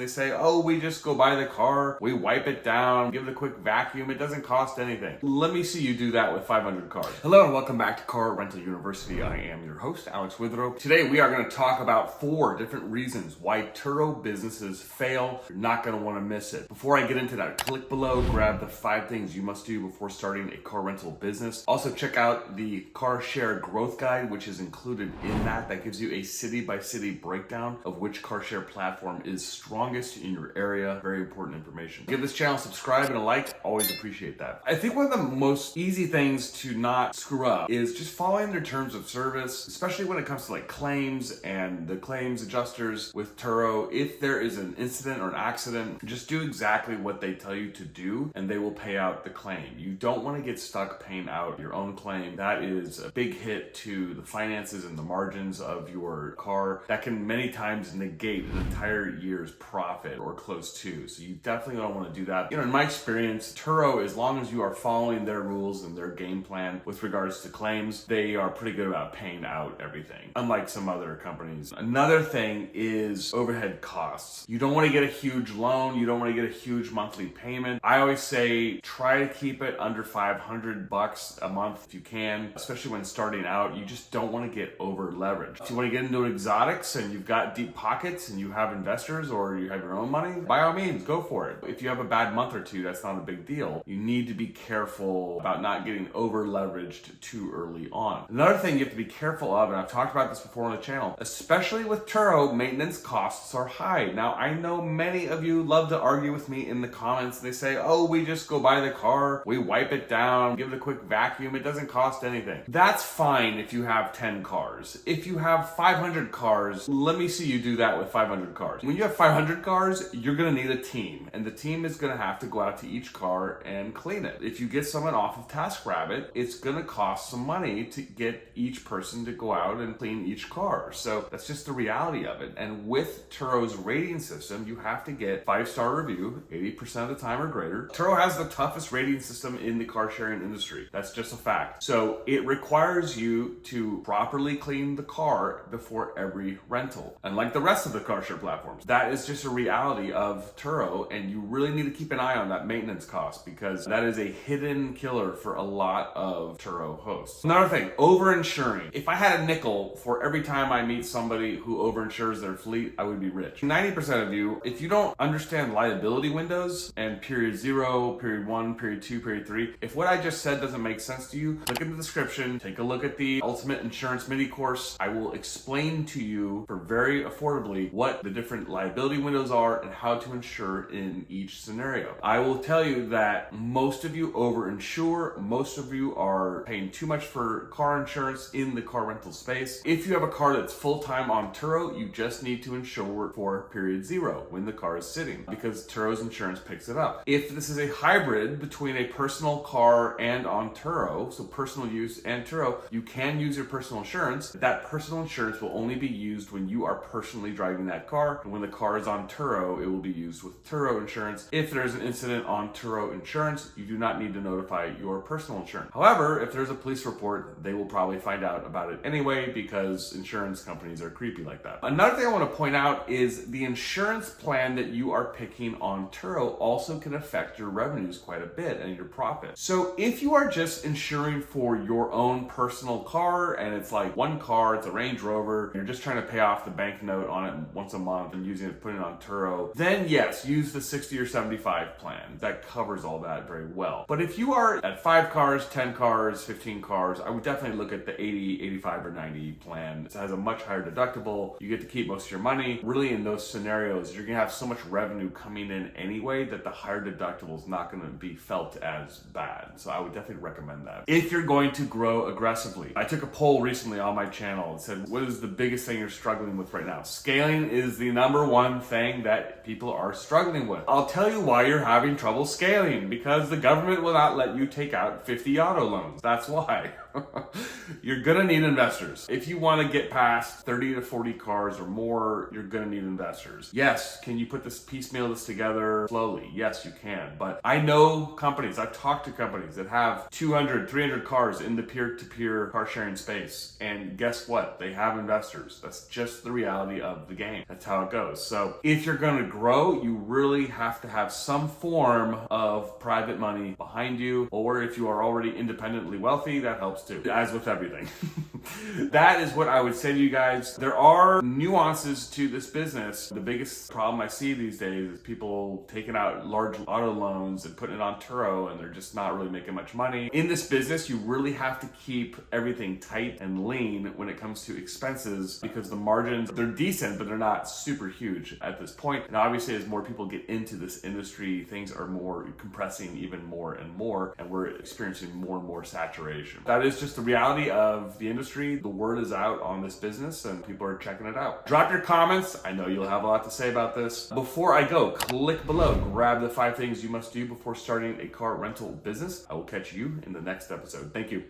They say, oh, we just go buy the car, we wipe it down, give it a quick vacuum, it doesn't cost anything. Let me see you do that with 500 cars. Hello and welcome back to Car Rental University. I am your host, Alex Withrow. Today we are going to talk about 4 different reasons why Turo businesses fail. You're not going to want to miss it. Before I get into that, click below, grab the 5 things you must do before starting a car rental business. Also check out the car share growth guide, which is included in that. That gives you a city by city breakdown of which car share platform is strongest in your area. Very important information. Give this channel a subscribe and a like. Always appreciate that. I think one of the most easy things to not screw up is just following their terms of service, especially when it comes to like claims and the claims adjusters with Turo. If there is an incident or an accident, just do exactly what they tell you to do and they will pay out the claim. You don't want to get stuck paying out your own claim. That is a big hit to the finances and the margins of your car. That can many times negate an entire year's profit or close to. So you definitely don't want to do that. In my experience, Turo, as long as you are following their rules and their game plan with regards to claims, they are pretty good about paying out everything, unlike some other companies. Another thing is overhead costs. You don't want to get a huge loan. You don't want to get a huge monthly payment. I always say try to keep it under $500 a month if you can, especially when starting out. You just don't want to get over leveraged. If you want to get into exotics and you've got deep pockets and you have investors or you have your own money, by all means, go for it. If you have a bad month or two, that's not a big deal. You need to be careful about not getting over leveraged too early on. Another thing you have to be careful of, and I've talked about this before on the channel, especially with Turo, maintenance costs are high. Now, I know many of you love to argue with me in the comments. They say, oh, we just go buy the car, we wipe it down, give it a quick vacuum, it doesn't cost anything. That's fine if you have 10 cars. If you have 500 cars, let me see you do that with 500 cars. When you have 500 cars, you're gonna need a team, and the team is gonna have to go out to each car and clean it. If you get someone off of TaskRabbit, it's gonna cost some money to get each person to go out and clean each car. So that's just the reality of it. And with Turo's rating system, you have to get 5-star review 80% of the time or greater. Turo has the toughest rating system in the car sharing industry. That's just a fact. So it requires you to properly clean the car before every rental. Unlike the rest of the car share platforms, that is just a reality of Turo, and you really need to keep an eye on that maintenance cost because that is a hidden killer for a lot of Turo hosts. Another thing, overinsuring. If I had a nickel for every time I meet somebody who overinsures their fleet, I would be rich. 90% of you, if you don't understand liability windows and period 0, period 1, period 2, period 3, if what I just said doesn't make sense to you, look in the description, take a look at the Ultimate Insurance mini course. I will explain to you for very affordably what the different liability windows are and how to insure in each scenario. I will tell you that most of you overinsure, most of you are paying too much for car insurance in the car rental space. If you have a car that's full-time on Turo, you just need to insure for period 0 when the car is sitting because Turo's insurance picks it up. If this is a hybrid between a personal car and on Turo, so personal use and Turo, you can use your personal insurance. That personal insurance will only be used when you are personally driving that car, and when the car is on Turo, it will be used with Turo insurance. If there's an incident on Turo insurance, you do not need to notify your personal insurance. However, if there's a police report, they will probably find out about it anyway because insurance companies are creepy like that. Another thing I want to point out is the insurance plan that you are picking on Turo also can affect your revenues quite a bit and your profit. So if you are just insuring for your own personal car and it's like one car, it's a Range Rover, you're just trying to pay off the bank note on it once a month and using it, putting it on Turo, then yes, use the 60 or 75 plan. That covers all that very well. But if you are at 5 cars, 10 cars, 15 cars, I would definitely look at the 80, 85, or 90 plan. It has a much higher deductible. You get to keep most of your money. Really, in those scenarios, you're gonna have so much revenue coming in anyway that the higher deductible is not gonna be felt as bad. So I would definitely recommend that. If you're going to grow aggressively, I took a poll recently on my channel and said, what is the biggest thing you're struggling with right now? Scaling is the #1 thing that people are struggling with. I'll tell you why you're having trouble scaling, because the government will not let you take out 50 auto loans. That's why. You're gonna need investors. If you wanna get past 30 to 40 cars or more, you're gonna need investors. Yes, can you put this together slowly? Yes, you can. But I know companies, I've talked to companies that have 200, 300 cars in the peer-to-peer car sharing space. And guess what? They have investors. That's just the reality of the game. That's how it goes. So if you're gonna grow, you really have to have some form of private money behind you, or if you are already independently wealthy, that helps too, as with everything. That is what I would say to you guys. There are nuances to this business. The biggest problem I see these days is people taking out large auto loans and putting it on Turo, and they're just not really making much money. In this business, you really have to keep everything tight and lean when it comes to expenses, because the margins, they're decent, but they're not super huge at this point. And obviously, as more people get into this industry, things are more compressing even more and more, and we're experiencing more and more saturation. That is just the reality of the industry. The word is out on this business and people are checking it out. Drop your comments. I know you'll have a lot to say about this. Before I go, click below, grab the 5 things you must do before starting a car rental business. I will catch you in the next episode. Thank you.